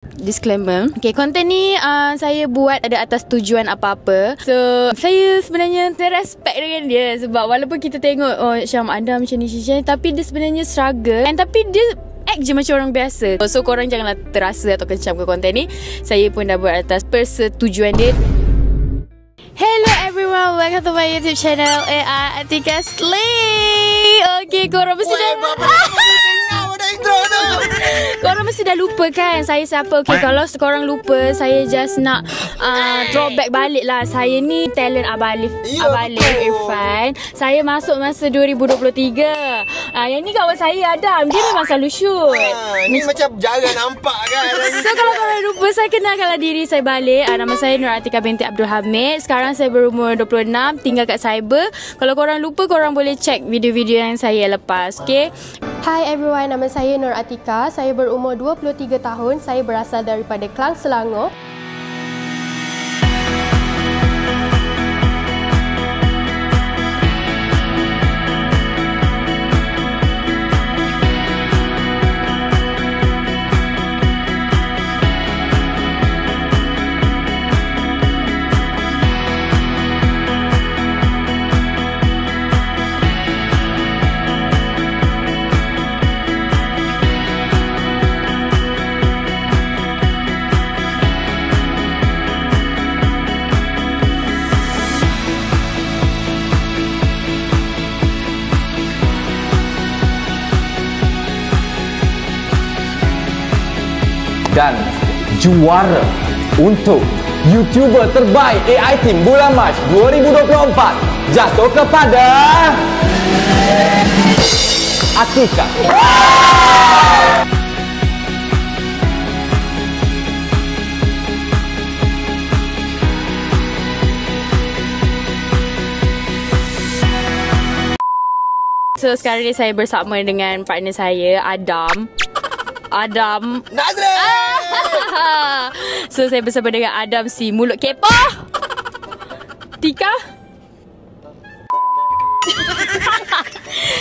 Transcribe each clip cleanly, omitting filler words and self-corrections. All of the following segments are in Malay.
Disclaimer. Okay, konten ni saya buat ada atas tujuan apa-apa. So, saya sebenarnya terrespect dengan dia. Sebab walaupun kita tengok, oh Syam ada macam ni, tapi dia sebenarnya struggle. Tapi dia act je macam orang biasa. So, korang janganlah terasa atau kecam ke konten ni. Saya pun dah buat atas persetujuan dia. Hello everyone, welcome to my YouTube channel AI Atika Slay. Okay, korang mesti dah korang mesti dah lupa kan saya siapa. Okay, kalau korang lupa, saya just nak throwback balik lah. Saya ni talent Abah Alif Irfan. Saya masuk masa 2023. Yang ni kawan saya Adam. Dia memang selalu shoot. Ni macam jarang nampak kan. So kalau korang lupa, saya kenalkanlah diri saya balik. Nama saya Nur Atika binti Abdul Hamid. Sekarang saya berumur 26, tinggal kat cyber. Kalau korang lupa, korang boleh check video-video yang saya lepas. Okay. Hi everyone, nama saya Nur Atika. Saya berumur 23 tahun. Saya berasal daripada Klang, Selangor. Dan juara untuk YouTuber terbaik AI Team bulan Mac 2024 jatuh kepada Atika. So sekarang ni saya bersama dengan partner saya Adam. So saya bersama dengan Adam si mulut kepo. Tika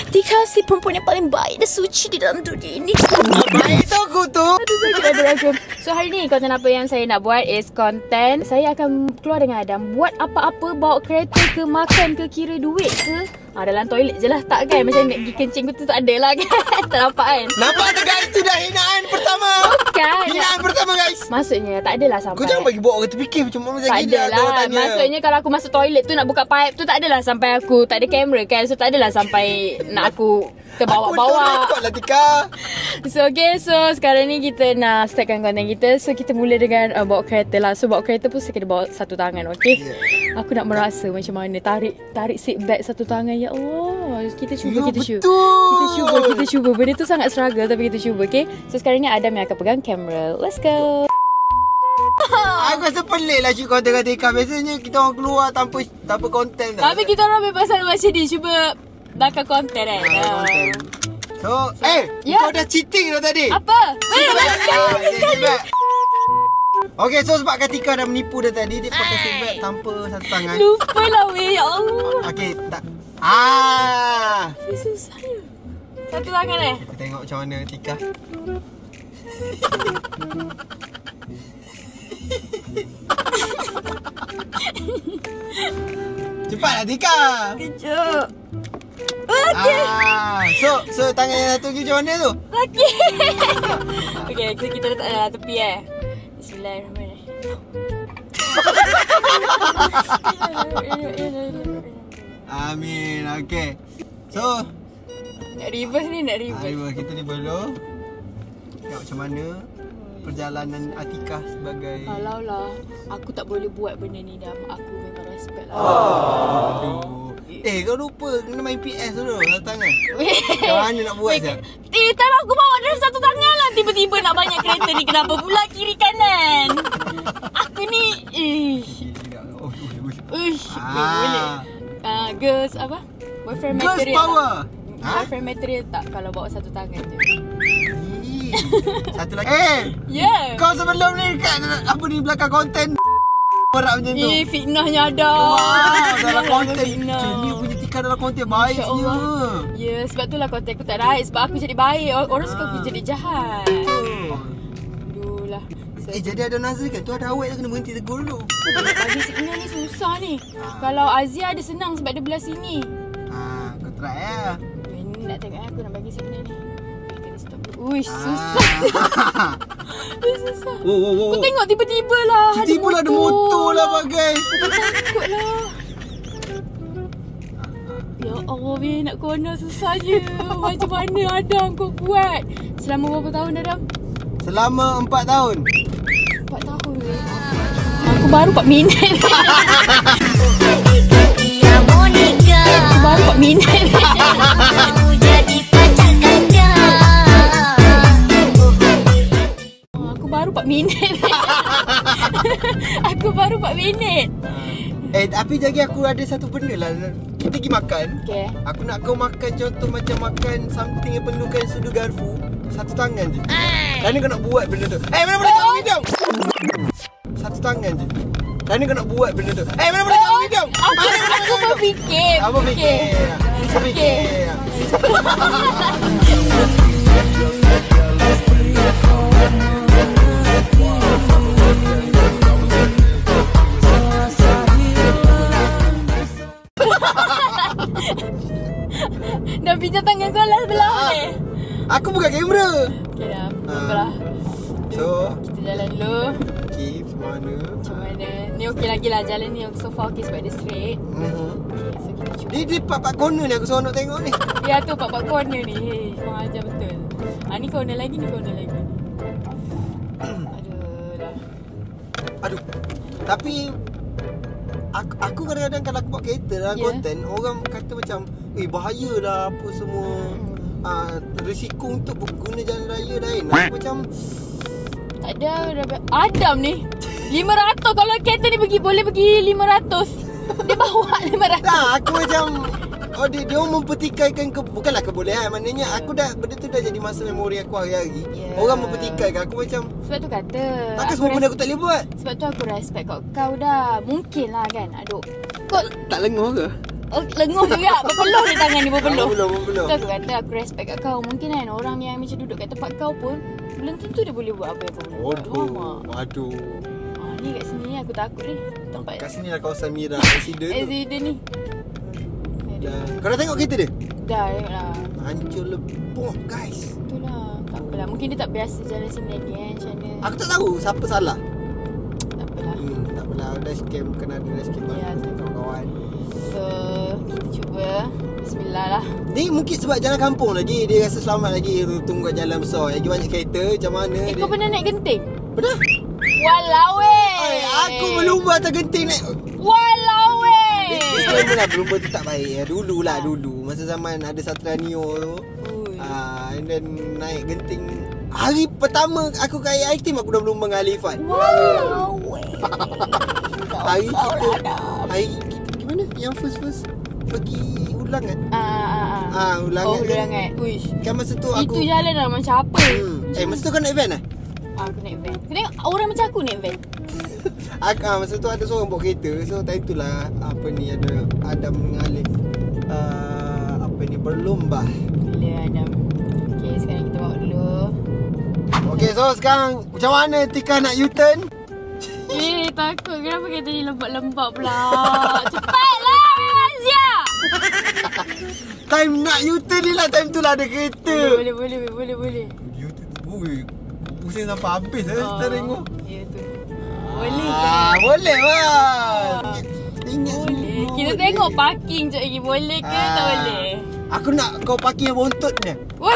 Tika si perempuan yang paling baik dan suci di dalam dunia ini. Baik tu aku tu. So hari ni konten apa yang saya nak buat is konten saya akan keluar dengan Adam buat apa-apa, bawa kereta ke, makan ke, kira duit ke. Dalam toilet je lah. Tak kan macam nak pergi kencing tu tak ada lah kan. Tak nampak kan. Nampak tak guys, tu dah hinaan pertama. Bukan. Hinaan pertama guys. Maksudnya tak adalah sampai. Kau jangan bagi bawa orang terfikir macam mana tak adalah. Maksudnya kalau aku masuk toilet tu nak buka pipe tu tak adalah sampai aku tak ada kamera kan. So tak adalah sampai nak aku terbawa-bawa. Aku lah Tika. So okay, so sekarang ni kita nak startkan konten kita. So kita mula dengan bawa kereta lah. So bawa kereta pun saya kena bawa satu tangan, okay? Aku nak merasa macam mana tarik seat belt satu tangan. Ya Allah, kita cuba. Kita cuba. Benda tu sangat struggle tapi kita cuba, okay? So sekarang ni Adam yang akan pegang kamera. Let's go. Aku rasa pelik lah shoot konten kat Tika. Biasanya kita orang keluar tanpa konten dah. Tapi kita orang memang selalu macam ni. Cuba bakal konten kan. So, kau dah cheating dah tadi. Apa? Let's go. Okay, so sebab Tika dah menipu dah tadi, dia pakai seat belt tanpa satu tangan. Lupa lah weh, ya Allah. Okay, tak. Susah ya. Satu tangan Kita tengok macam mana Tika. Cepatlah Tika. Kejap. So tangan yang satu macam mana tu? Okey. Okay, kita letak tepi Bismillahirrahmanirrahim. Amin. Okay. So nak reverse ni. Kita ni dulu. Tengok macam mana perjalanan Atika sebagai. Kalau lah aku tak boleh buat benda ni dah. Aku memang respect lah. Aduh. Kau lupa kena main PS dulu satu tangan. Macam mana nak buat je? Time aku bawa drive satu tangan lah. Tiba-tiba nak banyak kereta ni. Kenapa pula kiri kanan? Aku ni boleh. Girls apa? Boyfriend Girls material power. Boyfriend material tak kalau bawa satu tangan je. Satu lagi. Kau sebelum ni kat apa ni belakang konten berak macam tu. Fitnahnya ada. Dalam konten ni punya Tika dalam konten baik je. Ya, sebab tu lah konten aku tak baik. Sebab aku jadi baik. Orang suka aku jadi jahat. Aduh lah. lah. So, jadi ada Nazri kan tu ada awet kena berhenti tegur dulu. bagi signal ni susah ni. Kalau Azia ada senang sebab dia belah sini. Kau try lah. Ini nak tengok aku nak bagi signal ni. Kena stop dulu. Uish, susah. Susah. Oh. Kau tengok tiba-tiba lah Tiba-tiba lah ada motor lah bagai. Takut lah. Ya Allah, Weh, nak corner susah je. Macam mana Adam kau buat? Selama berapa tahun Adam? Selama 4 tahun. 4 tahun Weh. Aku baru 4 minit. Aku baru 4 minit. Aku baru 4 minit. Aku baru 4 minit. Tapi jadi aku ada satu benda lah. Kita pergi makan. Okay. Aku nak kau makan contoh macam makan something yang perlukan sudu garfu. Satu tangan je. Dan kau nak buat benda tu. Mana boleh kau hidung? Satu tangan je. Dan kau nak buat benda tu. Mana boleh kau hidung? Aku berfikir. Apa fikir? Fikir. Dah pinjam tangan kau lah sebelah ni. Aku buka kamera. Okay dah, apa lah. So, Kita jalan dulu. okay, mana? Macam mana? Ni okey lagi lah, jalan ni so far okey sebab dia straight. Okay, so kita cuba. Ni part corner ni aku seronok tengok ni. Ya tu pak-pak corner ni. Hey, memang ajar betul. Ni corner lagi, ni corner lagi. Aduh lah. Aduh. Tapi aku kadang-kadang kalau aku buat kereta dalam konten, orang kata macam bahaya lah apa semua. Risiko untuk berguna jalan raya lain. Aku macam Tak ada. Adam ni 500 kalau kereta ni boleh pergi 500. Dia bawa 500. tak, aku macam dia orang mempertikaikan bukanlah kebolehan. Maknanya aku dah benda tu dah jadi masa memori aku hari-hari. Orang mempertikaikan aku macam Sebab tu kata takkan semua benda aku tak boleh buat. Sebab tu aku respect kau dah. Mungkin lah kan. Aduh. Kau Tak lenguh ke? lenguh juga. Berpeluh di tangan ni, berpeluh. Belum. Tu aku kata aku respect kat kau. Mungkin kan orang yang macam duduk kat tempat kau pun belum tentu dia boleh buat apa yang kau boleh buat. Waduh. Ni kat sini aku takut ni. Tempat Kat sini lah kawasan Mira Accident tu. accident ni. Kau dah tengok kereta dia? Dah tengok lah. Hancur lebok guys. Itulah. Tak apalah. Mungkin dia tak biasa jalan sini lagi kan. Macam mana. Aku tak tahu siapa salah. Tak apalah. Tak apalah. Dashcam kena ada dashcam Ya, baru tu. kawan-kawan. So kita cuba. Bismillah lah. Ni mungkin sebab jalan kampung lagi. Dia rasa selamat lagi. Tunggu kat jalan besar. Lagi banyak kereta. Macam mana dia. Kau pernah naik genting? Pernah? Walau Aku berlumba atas genting naik. Walau Disclaimer lah, berlumba tu tak baik ya. Dulu. Masa zaman ada Satria Neo tu. And then naik genting. Hari pertama aku ke ITM aku dah berlumba dengan Alifan. Walau Hari kita gimana? Yang first pergi ulangan. Ulangan. Ulangan. Uish. Kan masa tu aku Itu jalan dah macam apa? masa tu kau naik van lah? Aku naik van. Kau tengok orang macam aku naik van. Masa tu ada seorang bawa kereta. So time tu lah ada Adam dengan Alif berlumba. Gila Adam. Okay, sekarang kita bawa dulu. Okay, so sekarang macam mana Tika nak U-turn? Takut. Kenapa kereta ni lembab pula? Cepatlah Azia. Time nak U-turn ni lah. Time tu lah ada kereta. Boleh. U-turn. Pusing sampai habis lah steering tu. Ya tu. Boleh ke? Boleh lah. Ingat Boleh. semua. Kita tengok parking sekejap lagi. Boleh ke tak boleh? Aku nak kau parking bontotnya. Woi.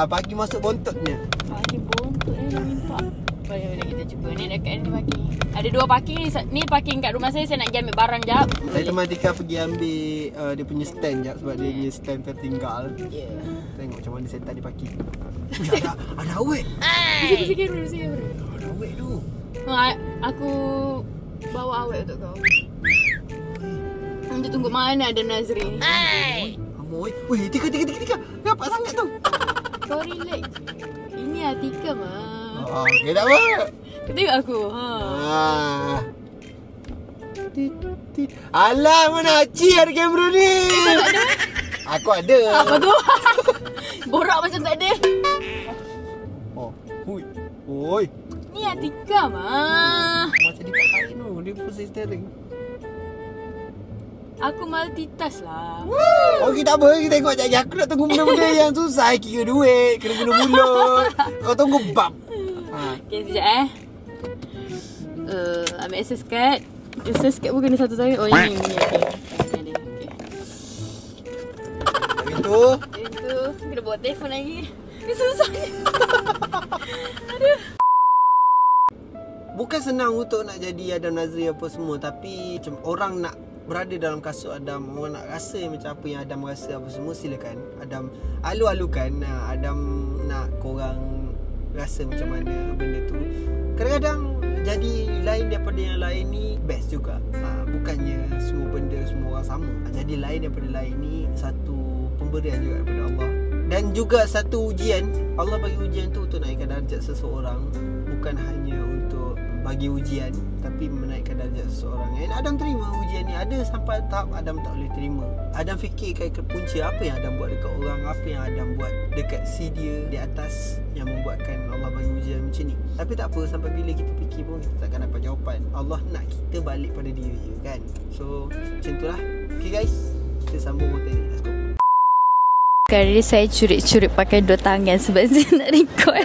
Parking masuk bontotnya. Parking bontot ni dah minta. Boleh kita cuba. Ni dekat ni parking. Ada 2 parking ni. Ni parking kat rumah saya. Saya nak pergi ambil barang jap. Saya teman Tika pergi ambil dia punya stand jap sebab dia punya stand tertinggal. Ya. Tengok macam mana setan dia parking. Ada awet. Sikit dulu. Ada awet tu. Aku bawa awet untuk kau. Kita tunggu mana ada Nazri ni. Amoy. Weh, Tika. Rapat sangat tu. Kau relax. Ini Atika mah. Okay, tak apa. Kau tengok aku. Alah, mana Acik ada kamera ni? Tak ada. Aku ada. Apa tu? Borak macam tak ada. Oi. Ni Atika mah. Macam dia tak tarik tu. Dia pusing steering. Aku multitask lah. Okey tak apa. Kita tengok sekejap. Aku nak tunggu benda-benda yang susah. Kira duit. Kena guna mulut. Kau tunggu bab. Okay, sekejap ambil access card. Access card pun kena satu tangan. Oh, ini. Okay. Itu. Itu. Kena bawa telefon lagi. Ini susahnya. Aduh. Bukan senang untuk nak jadi Adam Nazri apa semua. Tapi macam orang nak berada dalam kasut Adam, orang nak rasa macam apa yang Adam rasa apa semua, silakan. Adam alu-alukan. Adam nak korang rasa macam mana benda tu. Kadang-kadang jadi lain daripada yang lain ni best juga. Bukannya semua benda semua orang sama. Jadi lain daripada lain ni satu pemberian juga daripada Allah. Dan juga satu ujian. Allah bagi ujian tu untuk naikkan darjat seseorang. Bukan hanya untuk bagi ujian, tapi menaikkan darjat seseorang. Dan Adam terima ujian ni. Ada sampai tahap Adam tak boleh terima. Adam fikirkan ke punca apa yang Adam buat dekat orang, apa yang Adam buat dekat si dia di atas yang membuatkan Allah bagi ujian macam ni. Tapi tak apa, sampai bila kita fikir pun kita takkan dapat jawapan. Allah nak kita balik pada dia je kan. So macam tu lah. Okay guys, kita sambung konten ni. Let's go. Kali ni saya curi-curi pakai dua tangan sebab saya nak record.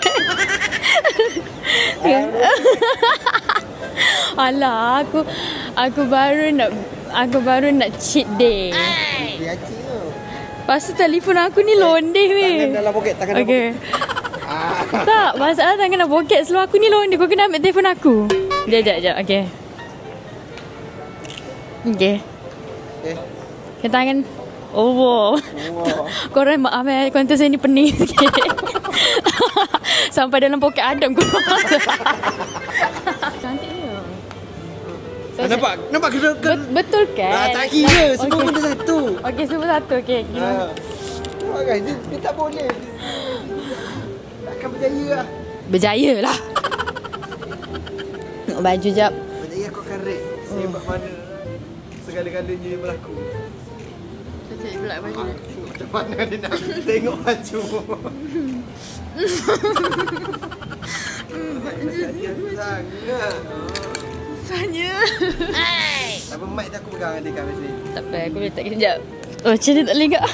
Alah, aku baru nak cheat day. Dia acik tu. Lepas tu telefon aku ni londeh weh. Tangan dalam poket, tangan dalam Okay. poket. Tak, masalah tangan dalam poket. Selalu aku ni londeh. Kau kena ambil telefon aku. Sekejap. Okay. Okay. Okay. Tangan. Oh, wow. Korang maaf konten saya ni pening sikit. Sampai dalam poket Adam korang. Cantiknya. Nampak ke? Betul kan? Tak kira, semua benda satu. Okey, semua satu. Okey. Nampak kan? Dia tak boleh. Takkan berjaya lah. Berjaya lah. Tengok baju jap. Berjaya aku akan rate sehebat mana segala-galanya dia berlaku. Cek pula baju dia. Macam mana dia nak tengok baju. Sangat. Susahnya. Apa mic tu aku pegang nanti kat sini. Tak apa, aku letak kejap. Oh, macam ni tak boleh tak?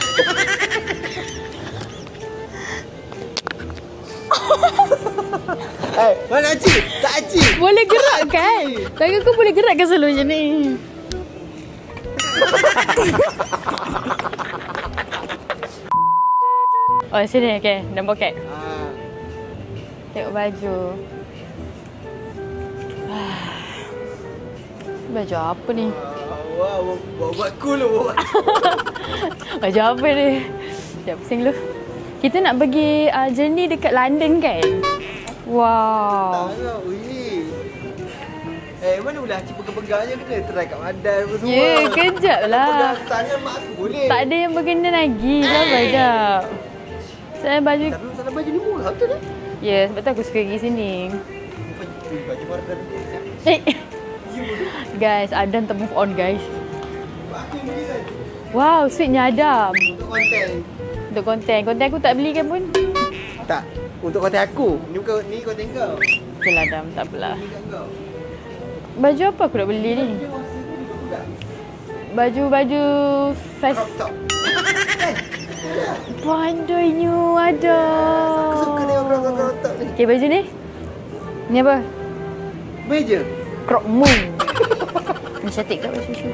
Mana acik? Tak acik. Boleh gerak kan? Tangan kau boleh gerak kan selalu macam ni? Oh, sini. Okay, dalam poket. Tengok baju. Baju apa ni? Wow, buat cool lu. Baju apa ni? Sekejap, pusing dulu. Kita nak pergi journey dekat London kan? Wow. Mana boleh acik pegang-pegang je kena try kat badan apa semua. Ya, kejap lah. Pegang tangan mak aku boleh. Tak ada yang berkena lagi. Sabar jap. Saya baju... Tapi masalah baju ni murah betul tak? Ya, sebab tu aku suka pergi sini. Baju warna Guys, Adam tak move on guys. aku yang beli kan? Wow, sweetnya Adam. Untuk konten. Untuk konten. Konten aku tak beli kan pun? Tak. Untuk konten aku. Ni bukan ni konten kau. Okay lah Adam, tak apalah. Ni kat kau. Baju apa aku nak beli ni? Dia masa ni juga budak. Baju size... Crop top. Pandainya Adam. Aku suka tengok crop top ni. Okay, baju ni? Ni apa? Meja. Crop moon. Ni cantik tak baju tu?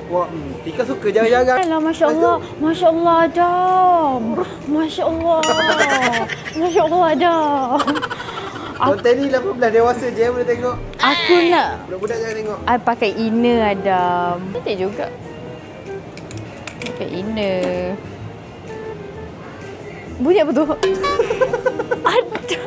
Wah, Tika suka jarang-jarang. Alah, Masya Allah. Masya Allah, Adam. Masya Allah. Masya Allah, Adam. Konten ni 18 dewasa je boleh tengok. Aku nak Budak-budak jangan tengok. I pakai inner, Adam. Cantik juga. Pakai inner. Bunyi apa tu? Ada.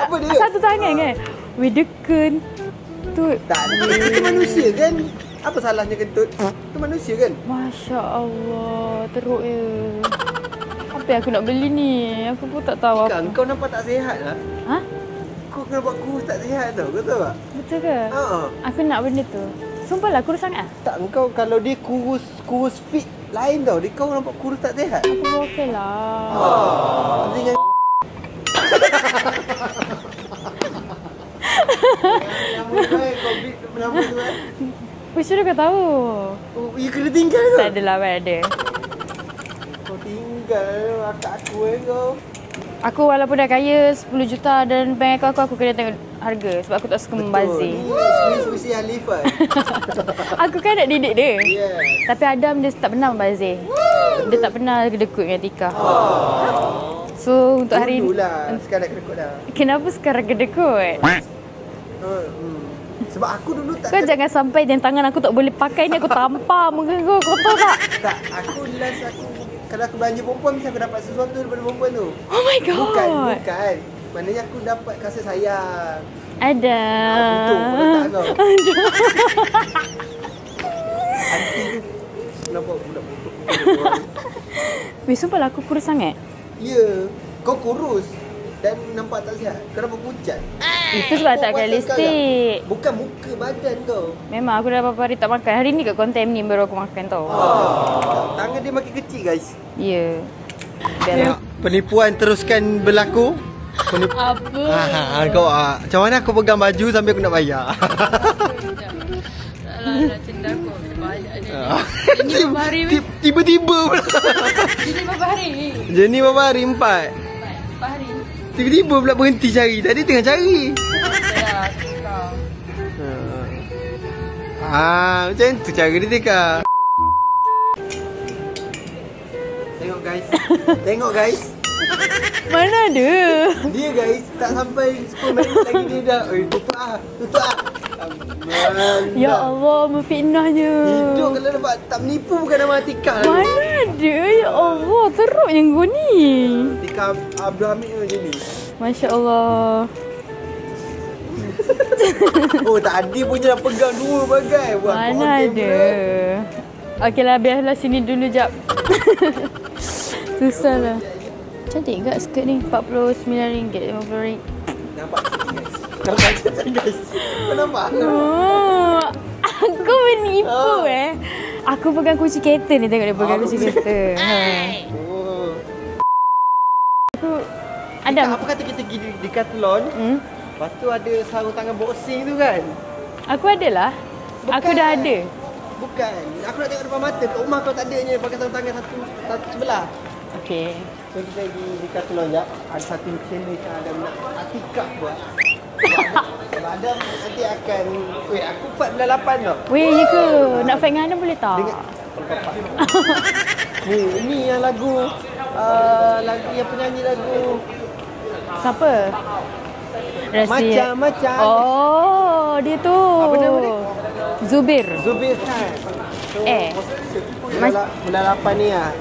Apa dia? Satu tangan kan? With the kentut. Tak ada. Kita manusia kan? Apa salahnya kentut? Kita manusia kan? Masya Allah. Teruk je. Apa yang aku nak beli ni? Aku pun tak tahu Tika, apa. kau nampak tak sihat lah. Ha? Kau nampak kurus tak sihat tau. Kau tahu tak? Betul ke? Aku nak benda tu. Sumpah lah, kurus sangat lah. Tak, kau kalau dia kurus fit lain tau. Dia kau nampak kurus tak sihat. Aku okey lah. Dia jangan Nama kan COVID nama tu kan. Macam mana kau tahu? Oh, you kena tinggal ke? Tak adalah, mana ada. Kau tinggal akak aku kau. Aku walaupun dah kaya 10 juta dan bank account aku kena tengok harga sebab aku tak suka membazir. Ni spesies Alif kan. Aku kan nak didik dia. Yeah. Tapi Adam dia tak pernah membazir. Dia tak pernah kedekut dengan Tika. So untuk hari ni Dululah, sekarang kedekut dah. kenapa sekarang kedekut? Sebab aku dulu tak Kau jangan sampai dan tangan aku tak boleh pakai ni aku tampar muka kau. Kau tahu tak? tak, aku last aku kalau aku belanja perempuan mesti aku dapat sesuatu daripada perempuan tu. Oh my god. Bukan. Maknanya aku dapat kasih sayang. Ada. Betul, kau letak kau. Anti tu kenapa budak bodoh? Weh, sumpah lah aku kurus sangat. Ya, kau kurus dan nampak tak sihat. Kenapa pucat? Itu sebab tak pakai lipstick. Bukan muka badan kau. Memang aku dah beberapa hari tak makan. Hari ni kat konten ni baru aku makan tau. Tangan dia makin kecil guys. Ya. Biarlah. Penipuan teruskan berlaku. Apa? Kau macam mana aku pegang baju sambil aku nak bayar? Salah cinta aku. Banyak dia. Ini berapa hari weh? Tiba-tiba pula. Ini berapa hari? Jadi berapa hari? 4. 4 hari. Tiba-tiba pula berhenti cari. Tadi tengah cari. Saya kau. Macam tu cara dia Tika. Tengok guys. Tengok guys. Mana ada? Dia guys tak sampai 10 minit lagi dia dah. Tutup ah. Tutup ah. Ya Allah, memfitnahnya. Hidup kalau dapat tak menipu bukan nama Tika lah. Mana ada? Ya Allah, teruknya kau ni. Tika Abdul Hamid macam ni. Masya Allah. Oh tadi punya dah pegang 2 bagai. Buat Mana konten ada? pula. Okeylah, biarlah sini dulu jap. Susah lah. Cantik tak skirt ni? RM49, RM50. Nampak guys. Nampak guys. Kau nampak? Oh, aku menipu Aku pegang kunci kereta ni, tengok dia pegang kunci kereta. Oh. Aku Tika, Adam. apa kata kita pergi di Decathlon? Lepas tu ada sarung tangan boxing tu kan? Aku ada lah. Aku dah ada. Bukan. Aku nak tengok depan mata. Kat rumah kau tak adanya pakai sarung tangan satu sebelah. Okey. So kita pergi Decathlon jap. Ada satu challenge yang Adam nak Atika buat. Sebab Adam nanti akan aku fight bulan 8 tau. Weh, ya ke? Nak fight dengan Adam boleh tak? Dengan ni yang lagu lagu yang penyanyi lagu Siapa? Rahsia. Macam-macam. Oh, dia tu. Apa nama dia? Zubir. Zubir Khan. So, bulan 8 ni lah.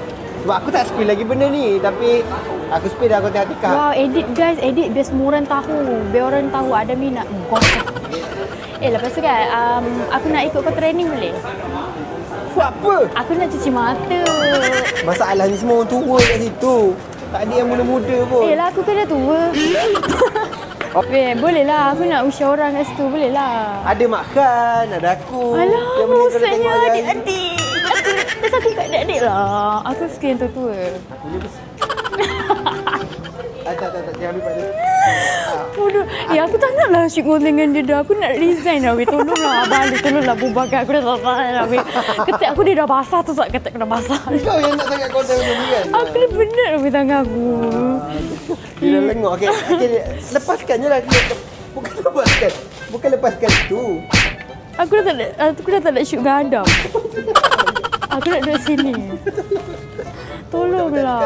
Sebab aku tak spill lagi benda ni. Tapi aku spill dah konten Atika. Wow, edit guys, edit biar semua orang tahu. Biar orang tahu ada minat. Gosok. Lepas tu kan, aku nak ikut kau training boleh? Buat apa? Aku nak cuci mata. Masalah ni semua orang tua kat situ. Tak ada yang muda-muda pun. Lah aku kan dah tua. Boleh lah, aku nak usia orang kat situ, boleh lah. Ada makan, ada aku. Alah, Yang penting kau dah maksudnya tengok hari-hari. adik-adik. Terus aku kat adik-adik lah. Aku suka yang tua-tua. Aku ni besar. Tak, jangan ambil pada. Bodoh. Aku tak nak lah shoot konten dengan dia dah. Aku nak resign lah. Weh, tolonglah Abang Ali, tolonglah bubarkan. Aku dah tak tahan lah. Weh. Ketik aku dia dah basah tu tak ketik aku dah basah. Kau yang nak sangat konten macam ni kan? Aku dah benar lah tangan aku. Dia dah lengok. Okey, lepaskan je lah. Bukan lepaskan. Bukan lepaskan tu. Aku dah tak nak shoot dengan Adam. Aku nak duduk sini. Tolonglah.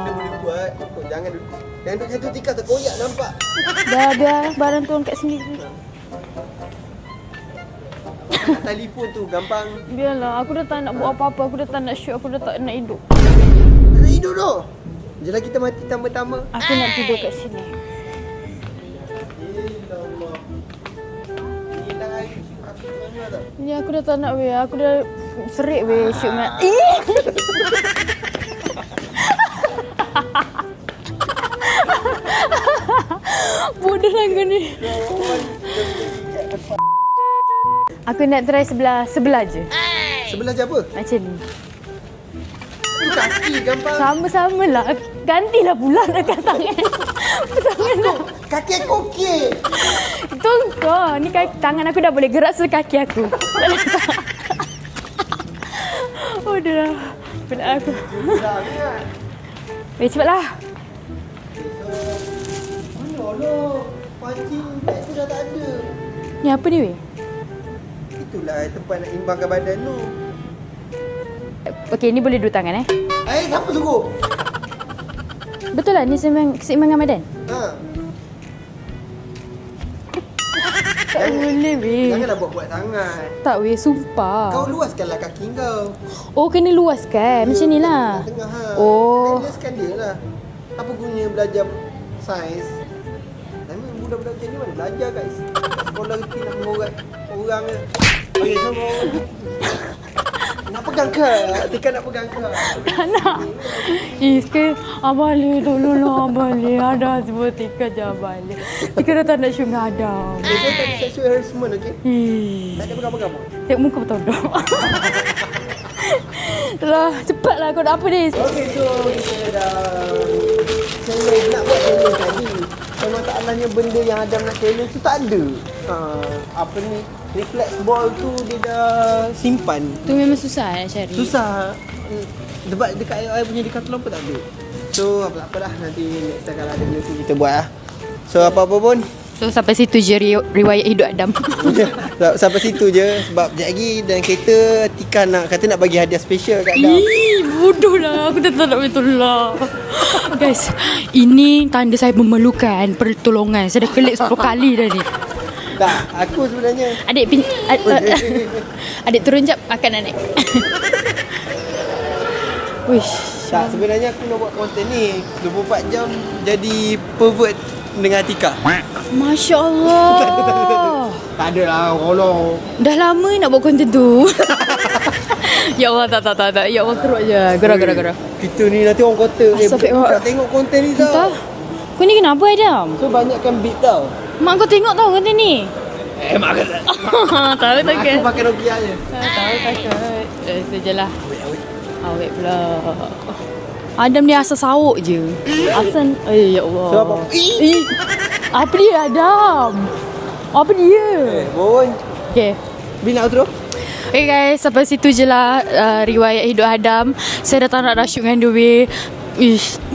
Boleh buat. Jangan duduk. Yang duduk satu Tika terkoyak nampak. Dah biar barang tu angkat sendiri. Telefon tu gampang. Biarlah, aku dah tak nak buat apa-apa. Aku dah tak nak shoot. Aku dah tak nak hidup. Nak hidup tu. Jelah kita mati tambah-tambah. Aku nak tidur kat sini. Ya, aku dah tak nak weh. Aku dah serik weh shoot dengan... Bodoh lah kau ni. Aku nak try sebelah je. Sebelah je apa? Macam ni. Tu kaki gampang. Sama-sama lah. Gantilah pula dekat tangan. Tangan dah. Kaki aku okey. Itu kau. Ni tangan aku dah boleh gerak sekaki aku. Oh, dah. Penat aku. Cepatlah. Mana lah. Pancing beg tu dah tak ada. Ni apa ni weh? Itulah tempat nak imbangkan badan tu. Okey, ni boleh dua tangan Siapa suruh? Betul lah ni keseimbangan badan? Ha. Tak boleh weh. Janganlah buat-buat sangat. Tak weh, sumpah. Kau luaskanlah kaki kau. Oh, kena luaskan. Macam ni lah. Tengah ha. Oh. Balance dia lah. Apa guna belajar saiz? Budak-budak macam ni mana belajar guys. Sekolah reti nak mengorat orang ke. Okey, so nak pegang ke? Tika nak pegang ke? Tak nak. Sekarang Abang tolonglah Abang ada sebut Tika je Abang Tika dah tak nak syunga Adam. Saya tak ada sexual harassment, okey? Tak ada pegang-pegang apa? Tengok muka bertodok. Dah, cepatlah kau nak apa ni? Okey, so kita dah challenge nak buat challenge tadi. Masalahnya benda yang Adam nak challenge tu tak ada. Apa ni? Reflex ball tu dia dah simpan. Tu memang susah nak cari. Susah. Sebab dekat air punya Decathlon pun tak ada. So apalah nanti next time kalau ada benda tu kita buat lah. So apa-apa pun. So sampai situ je riwayat hidup Adam. Sampai situ je. Sebab sekejap lagi dalam kereta Tika nak bagi hadiah special kat Adam. Bodoh lah. Aku tak nak tolong. Guys, ini tanda saya memerlukan pertolongan. Saya dah kelip 10 kali dah ni. Tak, aku sebenarnya. Adik turun jap akan naik. Wish. Tak, sebenarnya aku nak buat konten ni 24 jam jadi pervert dengan Tika. Masya Allah. Tak ada lah, Allah. Dah lama nak buat konten tu. Ya Allah, tak. Ya Allah, teruk je. Gerah. Kita ni nanti orang kata Astagfirullah. tak tengok konten ni tau. Entah. Kau ni kenapa Adam? So banyakkan beat tau. Mak kau tengok tau konten ni. Mak kata. Tahu takkan? Aku pakai Nokia je. Tahu takkan? Sejelah. Awet pula. Adam ni asal sauk je. Asal. Ya Allah. So apa? Apa dia Adam? Apa dia? Bon. Okay. Bila nak outro? Okay guys, sampai situ je lah riwayat hidup Adam. Saya dah tak nak rasyuk dengan dia.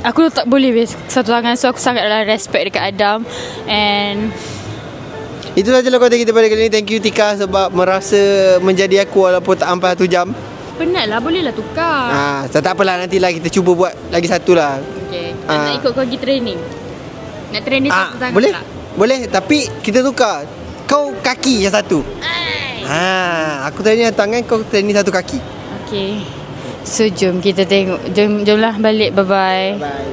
Aku tak boleh satu tangan. So aku sangatlah respect dekat Adam. And itu sajalah konten kita pada kali ni. Thank you Tika sebab merasa menjadi aku walaupun tak sampai 1 jam. penat lah, boleh lah tukar. Tak apalah, nantilah kita cuba buat lagi satu lah. Okay, nak ikut kau pergi training. Nak training satu tangan boleh? tak? Boleh, tapi kita tukar. Kau kaki yang satu. Aku training tangan, kau training satu kaki. Okay. So jom kita tengok. Jomlah balik. Bye-bye. Bye.